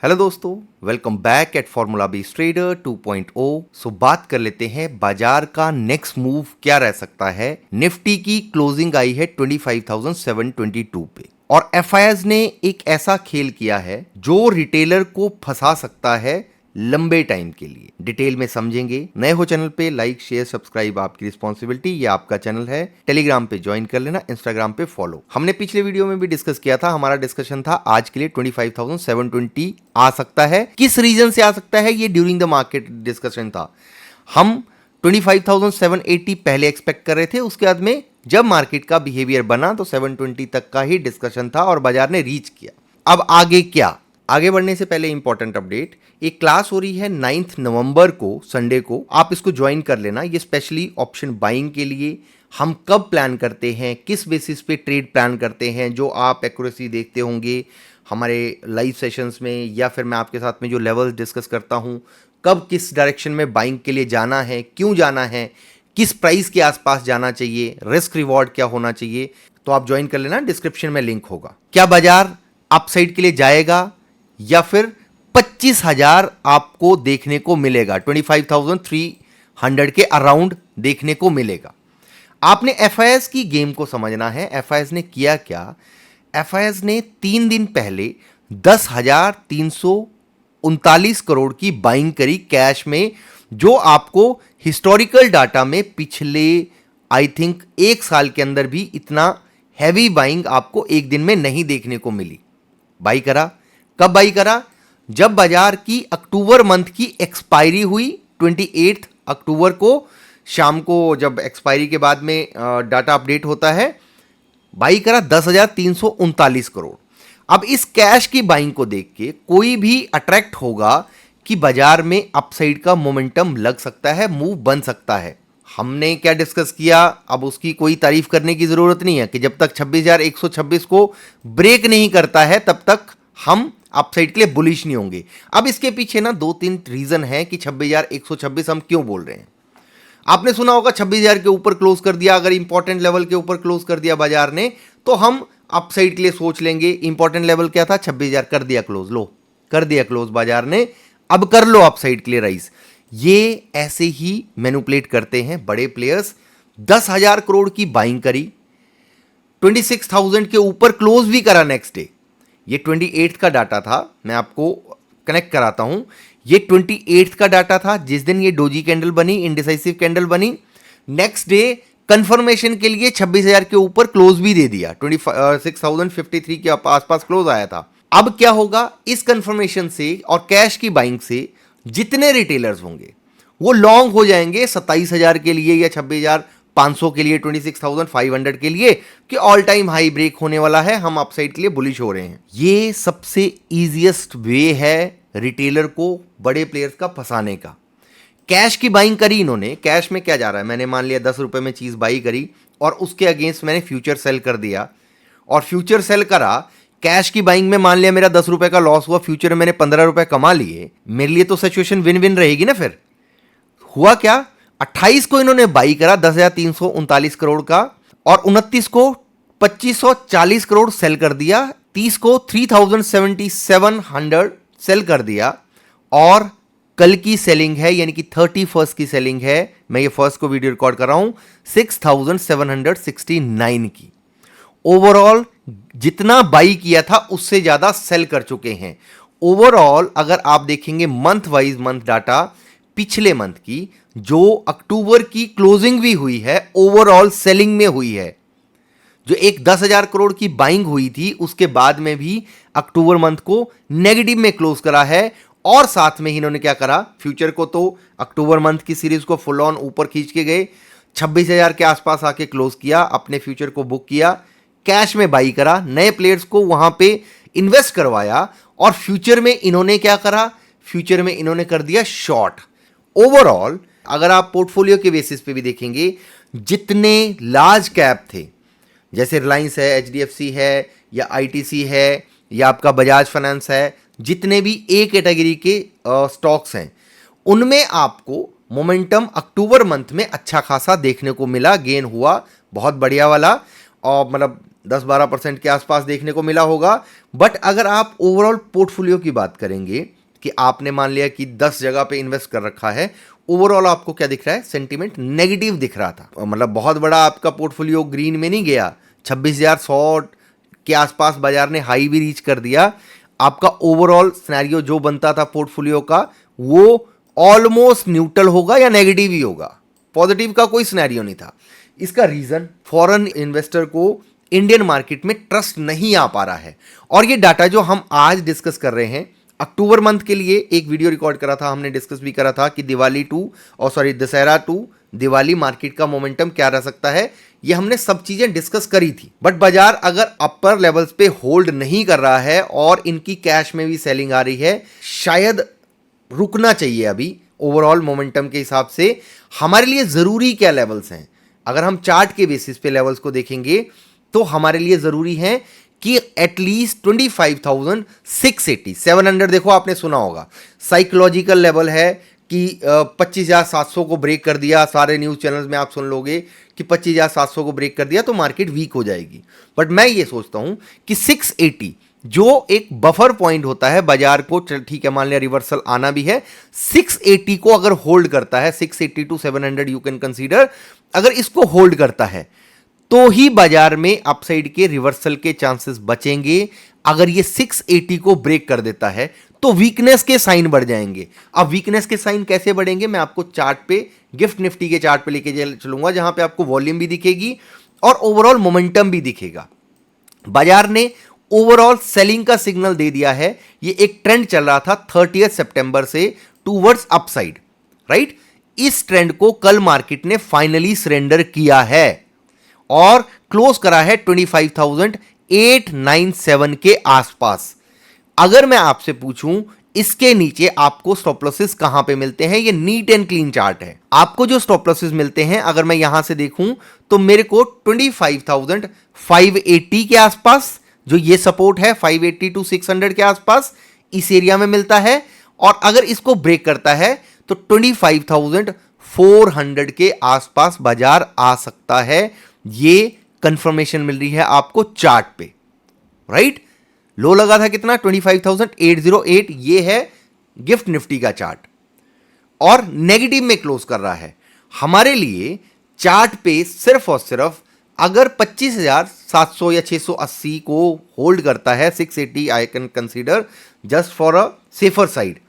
Hello दोस्तों, welcome back at formula बीस trader 2.0। सो बात कर लेते हैं बाजार का नेक्स्ट मूव क्या रह सकता है। निफ्टी की क्लोजिंग आई है 25,722 पे और एफआईएस ने एक ऐसा खेल किया है जो रिटेलर को फंसा सकता है लंबे टाइम के लिए। डिटेल में समझेंगे। नए हो चैनल पे लाइक शेयर सब्सक्राइब आपकी रिस्पॉन्सिबिलिटी, ये आपका चैनल है। टेलीग्राम पे ज्वाइन कर लेना, इंस्टाग्राम पे फॉलो। हमने पिछले वीडियो में भी डिस्कस किया था। हमारा डिस्कशन था आज के लिए 25,720 आ सकता है। किस रीजन से आ सकता है, ये ड्यूरिंग द मार्केट डिस्कशन था। हम 25,780 पहले एक्सपेक्ट कर रहे थे। उसके बाद में जब मार्केट का बिहेवियर बना तो 720 तक का ही डिस्कशन था और बाजार ने रीच किया। अब आगे क्या? आगे बढ़ने से पहले इंपॉर्टेंट अपडेट, एक क्लास हो रही है 9 नवंबर को, संडे को। आप इसको ज्वाइन कर लेना। ये स्पेशली ऑप्शन बाइंग के लिए। हम कब प्लान करते हैं, किस बेसिस पे ट्रेड प्लान करते हैं, जो आप एक्यूरेसी देखते होंगे हमारे लाइव सेशंस में, या फिर मैं आपके साथ में जो लेवल्स डिस्कस करता हूं, कब किस डायरेक्शन में बाइंग के लिए जाना है, क्यों जाना है, किस प्राइस के आसपास जाना चाहिए, रिस्क रिवॉर्ड क्या होना चाहिए, तो आप ज्वाइन कर लेना। डिस्क्रिप्शन में लिंक होगा। क्या बाजार अपसाइड के लिए जाएगा या फिर 25,000 आपको देखने को मिलेगा, 25,300 के अराउंड देखने को मिलेगा। आपने एफआईएस की गेम को समझना है। एफआईएस ने किया क्या? एफआईएस ने 3 दिन पहले 10,339 करोड़ की बाइंग करी कैश में, जो आपको हिस्टोरिकल डाटा में पिछले आई थिंक 1 साल के अंदर भी इतना हैवी बाइंग आपको एक दिन में नहीं देखने को मिली। बाई करा। कब बाई करा? जब बाजार की अक्टूबर मंथ की एक्सपायरी हुई 28 अक्टूबर को शाम को, जब एक्सपायरी के बाद में डाटा अपडेट होता है, बाई करा 10,339 करोड़। अब इस कैश की बाइंग को देख के कोई भी अट्रैक्ट होगा कि बाजार में अपसाइड का मोमेंटम लग सकता है, मूव बन सकता है। हमने क्या डिस्कस किया, अब उसकी कोई तारीफ करने की जरूरत नहीं है कि जब तक 26,126 को ब्रेक नहीं करता है तब तक हम अपसाइड के लिए बुलिश नहीं होंगे। अब इसके पीछे ना 2-3 रीजन है कि 26,126 हम क्यों बोल रहे हैं। आपने सुना होगा 26,000 के ऊपर क्लोज कर दिया, अगर इंपॉर्टेंट लेवल के ऊपर क्लोज कर दिया बाजार ने तो हम अपसाइड के लिए सोच लेंगे। इंपॉर्टेंट लेवल क्या था? 26,000 कर दिया क्लोज, लो कर दिया क्लोज बाजार ने, अब कर लो अपसाइड के लिए राइज। ये ऐसे ही मैनिपुलेट करते हैं बड़े प्लेयर्स। 10,000 करोड़ की बाइंग करी, 26,000 के ऊपर क्लोज भी करा नेक्स्ट डे। ये 28 का डाटा था, मैं आपको कनेक्ट कराता हूं। ये 28 का डाटा था जिस दिन ये डोजी कैंडल बनी, इंडिसाइसिव कैंडल बनी। नेक्स्ट डे कंफर्मेशन के लिए 26,000 के ऊपर क्लोज भी दे दिया, 26,053 के आसपास क्लोज आया था। अब क्या होगा? इस कंफर्मेशन से और कैश की बाइंग से जितने रिटेलर्स होंगे वो लॉन्ग हो जाएंगे 27,000 के लिए या 26,500 के लिए, 26,500 के लिए, कि ऑल टाइम हाई ब्रेक होने वाला है, हम अपसाइड के लिए बुलिश हो रहे हैं। ये सबसे इजीएस्ट वे है रिटेलर को बड़े प्लेयर्स का फंसाने का। कैश की बाइंग करी इन्होंने। कैश में क्या जा रहा है? मैंने मान लिया 10 रुपए में चीज बाई करी और उसके अगेंस्ट मैंने फ्यूचर सेल कर दिया, और फ्यूचर सेल करा। कैश की बाइंग में मान लिया मेरा 10 रुपए का लॉस हुआ, फ्यूचर में मैंने 15 रुपए कमा लिए। मेरे लिए तो सिचुएशन विन विन रहेगी ना। फिर हुआ क्या? 28 को इन्होंने बाई करा 10,339 करोड़ का, और 29 को 2,540 करोड़ सेल कर दिया, 30 को 3,7700 सेल कर दिया, और कल की सेलिंग है यानी कि 31 की सेलिंग है, मैं ये फर्स्ट को वीडियो रिकॉर्ड कर रहा हूं, 6,769 की। ओवरऑल जितना बाई किया था उससे ज्यादा सेल कर चुके हैं। ओवरऑल अगर आप देखेंगे मंथ वाइज मंथ डाटा पिछले मंथ की, जो अक्टूबर की क्लोजिंग भी हुई है, ओवरऑल सेलिंग में हुई है। जो एक 10,000 करोड़ की बाइंग हुई थी उसके बाद में भी अक्टूबर मंथ को नेगेटिव में क्लोज करा है। और साथ में ही इन्होंने क्या करा? फ्यूचर को तो अक्टूबर मंथ की सीरीज को फुल ऑन ऊपर खींच के गए, 26,000 के आसपास आके क्लोज किया, अपने फ्यूचर को बुक किया, कैश में बाई करा, नए प्लेयर्स को वहां पे इन्वेस्ट करवाया, और फ्यूचर में इन्होंने क्या करा? फ्यूचर में इन्होंने कर दिया शॉर्ट। ओवरऑल अगर आप पोर्टफोलियो के बेसिस पे भी देखेंगे, जितने लार्ज कैप थे, जैसे रिलायंस है, एचडीएफसी है, या आईटीसी है, या आपका बजाज फाइनेंस है, जितने भी ए कैटेगरी के स्टॉक्स हैं, उनमें आपको मोमेंटम अक्टूबर मंथ में अच्छा खासा देखने को मिला, गेन हुआ बहुत बढ़िया वाला। और मतलब 10-12% के आसपास देखने को मिला होगा। बट अगर आप ओवरऑल पोर्टफोलियो की बात करेंगे कि आपने मान लिया कि 10 जगह पे इन्वेस्ट कर रखा है, ओवरऑल आपको क्या दिख रहा है, सेंटीमेंट नेगेटिव दिख रहा था। मतलब बहुत बड़ा आपका पोर्टफोलियो ग्रीन में नहीं गया, 26,100 के आसपास बाजार ने हाई भी रीच कर दिया। आपका ओवरऑल सिनेरियो जो बनता था पोर्टफोलियो का वो ऑलमोस्ट न्यूट्रल होगा या नेगेटिव ही होगा, पॉजिटिव का कोई सिनेरियो नहीं था। इसका रीजन फॉरेन इन्वेस्टर को इंडियन मार्केट में ट्रस्ट नहीं आ पा रहा है। और ये डाटा जो हम आज डिस्कस कर रहे हैं, अक्टूबर मंथ के लिए एक वीडियो रिकॉर्ड करा था, हमने डिस्कस भी करा था कि दिवाली टू और sorry Dussehra to Diwali market का मोमेंटम क्या रह सकता है, ये हमने सब चीजें डिस्कस करी थी। बट बाजार अगर अपर लेवल्स पे होल्ड नहीं कर रहा है और इनकी कैश में भी सेलिंग आ रही है, शायद रुकना चाहिए अभी ओवरऑल मोमेंटम के हिसाब से। हमारे लिए जरूरी क्या लेवल्स हैं, अगर हम चार्ट के बेसिस पे लेवल्स को देखेंगे तो हमारे लिए जरूरी है कि एटलीस्ट 25,680 700 देखो आपने सुना होगा साइकोलॉजिकल लेवल है कि 25,700 को ब्रेक कर दिया, सारे न्यूज़ चैनल्स में आप सुन लोगे कि 25,700 को ब्रेक कर दिया तो मार्केट वीक हो जाएगी। बट मैं ये सोचता हूं कि 680 जो एक बफर पॉइंट होता है बाजार को, ठीक है मान लिया रिवर्सल आना भी है, 680 को अगर होल्ड करता है, 680 टू 700 यू कैन कंसीडर, अगर इसको होल्ड करता है तो ही बाजार में अपसाइड के रिवर्सल के चांसेस बचेंगे। अगर ये 680 को ब्रेक कर देता है तो वीकनेस के साइन बढ़ जाएंगे। अब वीकनेस के साइन कैसे बढ़ेंगे, मैं आपको चार्ट पे, गिफ्ट निफ्टी के चार्ट पे लेके चलूंगा जहां पे आपको वॉल्यूम भी दिखेगी और ओवरऑल मोमेंटम भी दिखेगा। बाजार ने ओवरऑल सेलिंग का सिग्नल दे दिया है। ये एक ट्रेंड चल रहा था 30 सितंबर से टूवर्ड्स अपसाइड, राइट। इस ट्रेंड को कल मार्केट ने फाइनली सरेंडर किया है और क्लोज करा है 25,897 के आसपास। अगर मैं आपसे पूछूं इसके नीचे आपको स्टॉप लॉसेस कहां पे मिलते हैं, ये नीट एंड क्लीन चार्ट है। आपको जो स्टॉप लॉसेस मिलते हैं अगर मैं यहां से देखूं तो मेरे को 25,580 के आसपास, जो ये सपोर्ट है 580 टू 600 के आसपास, इस एरिया में मिलता है। और अगर इसको ब्रेक करता है तो 25,400 के आसपास बाजार आ सकता है। ये कंफर्मेशन मिल रही है आपको चार्ट पे, राइट। लो लगा था कितना, 25,808, ये है गिफ्ट निफ्टी का चार्ट और नेगेटिव में क्लोज कर रहा है। हमारे लिए चार्ट पे सिर्फ और सिर्फ अगर 25,700 या 680 को होल्ड करता है, 680 I can consider just for a safer side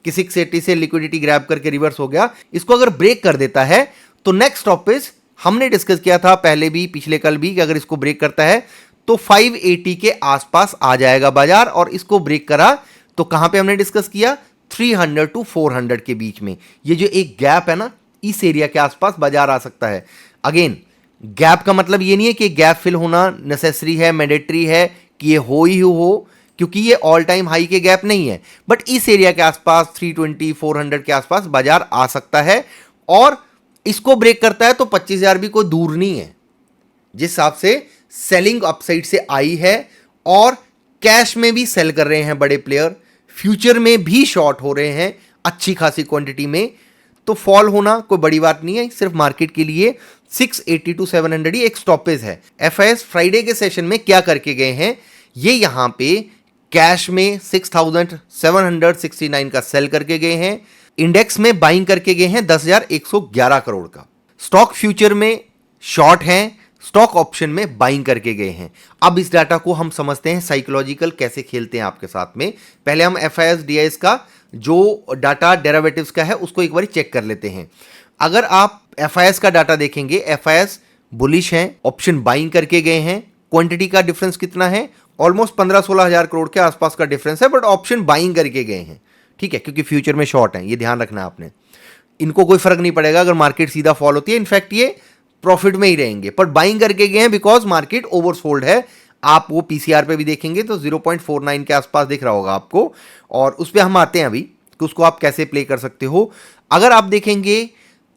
कि 680 से लिक्विडिटी ग्रैब करके रिवर्स हो गया, इसको अगर ब्रेक कर देता है तो नेक्स्ट स्टॉपेज हमने डिस्कस किया था पहले भी, पिछले कल भी, कि अगर इसको ब्रेक करता है तो 580 के आसपास आ जाएगा बाजार। और इसको ब्रेक करा तो कहां पे हमने डिस्कस किया, 300 टू 400 के बीच में। ये जो एक गैप है ना, इस एरिया के आसपास बाजार आ सकता है। अगेन गैप का मतलब ये नहीं है कि गैप फिल होना नेसेसरी है, मैंडेटरी है कि ये हो ही हो, क्योंकि ये ऑल टाइम हाई के गैप नहीं है। बट इस एरिया के आसपास 320 400 के आसपास बाजार आ सकता है और इसको ब्रेक करता है तो 25,000 भी कोई दूर नहीं है। जिस हिसाब से सेलिंग अपसाइड से आई है और कैश में भी सेल कर रहे हैं बड़े प्लेयर, फ्यूचर में भी शॉर्ट हो रहे हैं अच्छी खासी क्वांटिटी में, तो फॉल होना कोई बड़ी बात नहीं है। सिर्फ मार्केट के लिए 680 टू 700 ही एक स्टॉपेज है। एफआईएस फ्राइडे के सेशन में क्या करके गए हैं, ये यहां पे कैश में 6,769 का सेल करके गए हैं, इंडेक्स में बाइंग करके गए हैं 10,111 करोड़ का, स्टॉक फ्यूचर में शॉर्ट हैं, स्टॉक ऑप्शन में बाइंग करके गए हैं। अब इस डाटा को हम समझते हैं साइकोलॉजिकल कैसे खेलते हैं आपके साथ में। पहले हम एफआईएस डीआईएस का जो डाटा डेरिवेटिव्स का है उसको एक बार चेक कर लेते हैं। अगर आप एफआईएस का डाटा देखेंगे, एफआईएस बुलिश हैं, ऑप्शन बाइंग करके गए हैं। क्वांटिटी का डिफरेंस कितना है, ऑलमोस्ट 15-16 हजार करोड़ के आसपास का डिफरेंस है, बट ऑप्शन बाइंग करके गए हैं, ठीक है, क्योंकि फ्यूचर में शॉर्ट है, ये ध्यान रखना आपने। इनको कोई फर्क नहीं पड़ेगा अगर मार्केट सीधा फॉल होती है, इनफैक्ट ये प्रॉफिट में ही रहेंगे, पर बाइंग करके गए हैं बिकॉज मार्केट ओवरसोल्ड है। आप वो पीसीआर पे भी देखेंगे तो 0.49 के आसपास दिख रहा होगा आपको, और उस पर हम आते हैं अभी कि उसको आप कैसे प्ले कर सकते हो। अगर आप देखेंगे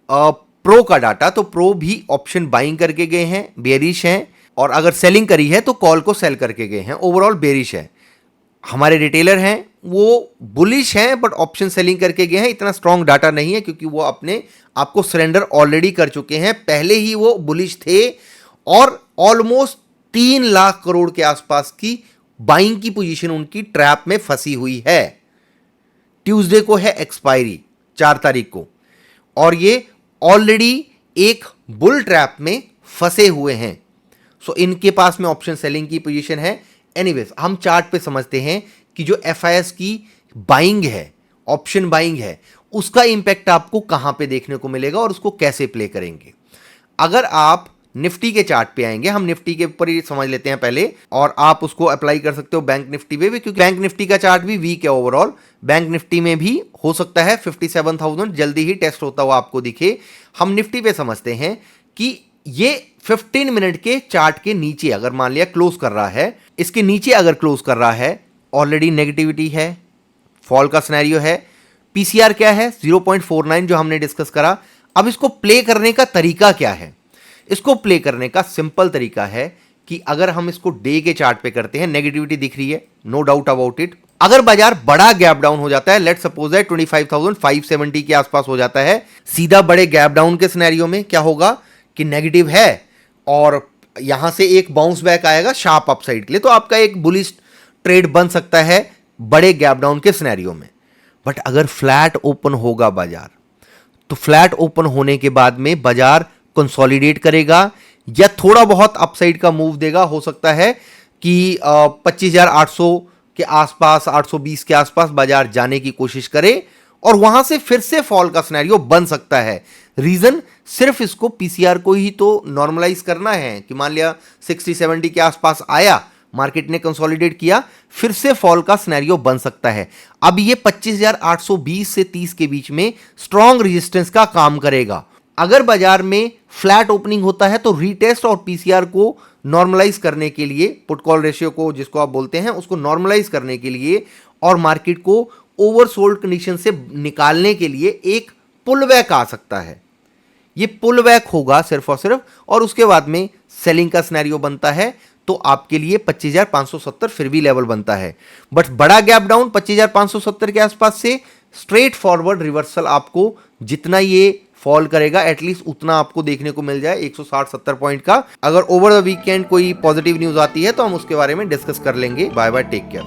प्रो का डाटा तो प्रो भी ऑप्शन बाइंग करके गए हैं, बेरिश हैं, और अगर सेलिंग करी है तो कॉल को सेल करके गए हैं, ओवरऑल बेरिश है। हमारे रिटेलर हैं वो बुलिश हैं बट ऑप्शन सेलिंग करके गए हैं। इतना स्ट्रॉन्ग डाटा नहीं है क्योंकि वो अपने आपको सरेंडर ऑलरेडी कर चुके हैं, पहले ही वो बुलिश थे और ऑलमोस्ट 3 लाख करोड़ के आसपास की बाइंग की पोजीशन उनकी ट्रैप में फंसी हुई है। ट्यूसडे को है एक्सपायरी 4 तारीख को, और ये ऑलरेडी एक बुल ट्रैप में फंसे हुए हैं। सो इनके पास में ऑप्शन सेलिंग की पोजीशन है। एनीवेज, हम चार्ट पे समझते हैं कि जो एफआईएस की बाइंग है, ऑप्शन बाइंग है, उसका इंपैक्ट आपको कहां पे देखने को मिलेगा और उसको कैसे प्ले करेंगे। अगर आप निफ्टी के चार्ट पे आएंगे, हम निफ्टी के ऊपर ही समझ लेते हैं पहले, और आप उसको अप्लाई कर सकते हो बैंक निफ्टी पे भी, क्योंकि बैंक निफ्टी का चार्ट भी वीक है ओवरऑल। बैंक निफ्टी में भी हो सकता है 57,000 जल्दी ही टेस्ट होता हुआ आपको दिखे। हम निफ्टी पे समझते हैं कि ये 15 मिनट के चार्ट के नीचे अगर मान लिया क्लोज कर रहा है, इसके नीचे अगर क्लोज कर रहा है, ऑलरेडी नेगेटिविटी है, फॉल का सिनेरियो है। पीसीआर क्या है? 0.49 जो हमने डिस्कस करा। अब इसको प्ले करने का तरीका क्या है? इसको प्ले करने का सिंपल तरीका है कि अगर हम इसको डे के चार्ट पे करते हैं, नेगेटिविटी दिख रही है, नो डाउट अबाउट इट। अगर बाजार बड़ा गैप डाउन हो जाता है, लेट सपोज है 25,570 के आसपास हो जाता है, सीधा बड़े गैप डाउन के सिनेरियो में क्या होगा कि नेगेटिव है और यहां से एक बाउंस बैक आएगा शार्प अपसाइड के लिए, तो आपका एक बुलिश ट्रेड बन सकता है बड़े गैप डाउन के सिनेरियो में। बट अगर फ्लैट ओपन होगा बाजार, तो फ्लैट ओपन होने के बाद में बाजार कंसोलिडेट करेगा या थोड़ा बहुत अपसाइड का मूव देगा। हो सकता है कि 25,800 के आसपास, 820 के आसपास बाजार जाने की कोशिश करे और वहां से फिर से फॉल का सिनेरियो बन सकता है। रीजन सिर्फ इसको पीसीआर को ही तो नॉर्मलाइज करना है कि मान लिया 60-70 के आसपास आया, मार्केट ने कंसोलिडेट किया, फिर से फॉल का सिनेरियो बन सकता है। अब ये 25,820 से 30 के बीच में स्ट्रॉन्ग रेजिस्टेंस का काम करेगा। अगर बाजार में फ्लैट ओपनिंग होता है तो रीटेस्ट और पीसीआर को नॉर्मलाइज करने के लिए, पुट कॉल रेशियो को जिसको आप बोलते हैं, उसको नॉर्मलाइज करने के लिए और मार्केट को ओवरसोल्ड कंडीशन से निकालने के लिए एक पुल बैक आ सकता है। ये पुल बैक होगा सिर्फ और सिर्फ, और उसके बाद में सेलिंग का सिनेरियो बनता है, तो आपके लिए 25,570 फिर भी लेवल बनता है। बट बड़ा गैप डाउन 25,570 के आसपास से स्ट्रेट फॉरवर्ड रिवर्सल आपको जितना ये फॉल करेगा एटलीस्ट उतना आपको देखने को मिल जाए 160-70 पॉइंट का। अगर ओवर द वीकेंड कोई पॉजिटिव न्यूज आती है तो हम उसके बारे में डिस्कस कर लेंगे। Bye bye, take care.